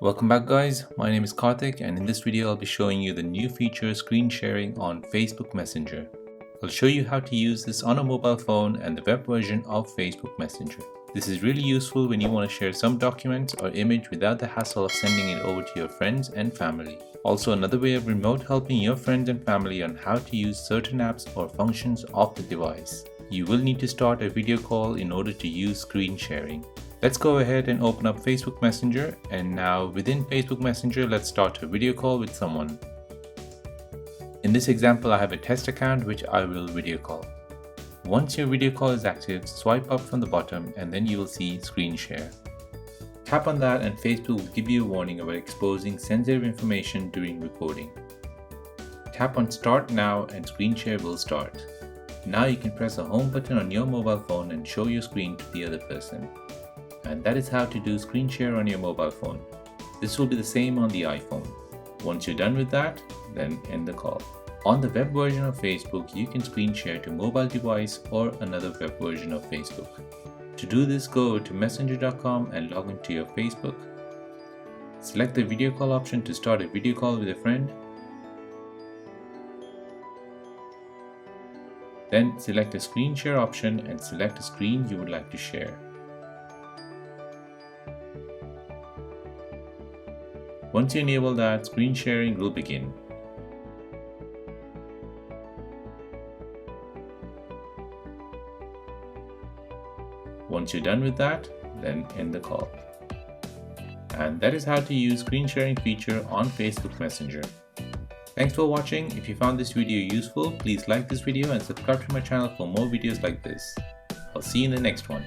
Welcome back guys, my name is Karthik and in this video I'll be showing you the new feature screen sharing on Facebook Messenger. I'll show you how to use this on a mobile phone and the web version of Facebook Messenger. This is really useful when you want to share some documents or image without the hassle of sending it over to your friends and family. Also another way of remote helping your friends and family on how to use certain apps or functions of the device. You will need to start a video call in order to use screen sharing. Let's go ahead and open up Facebook Messenger, and now within Facebook Messenger let's start a video call with someone. In this example I have a test account which I will video call. Once your video call is active, swipe up from the bottom and then you will see screen share. Tap on that and Facebook will give you a warning about exposing sensitive information during recording. Tap on start now and screen share will start. Now you can press the home button on your mobile phone and show your screen to the other person. And that is how to do screen share on your mobile phone. This will be the same on the iPhone. Once you're done with that, then end the call. On the web version of Facebook, you can screen share to mobile device or another web version of Facebook. To do this, go to messenger.com and log into your Facebook. Select the video call option to start a video call with a friend. Then select a screen share option and select a screen you would like to share. Once you enable that, screen sharing will begin. Once you're done with that, then end the call. And that is how to use screen sharing feature on Facebook Messenger. Thanks for watching. If you found this video useful, please like this video and subscribe to my channel for more videos like this. I'll see you in the next one.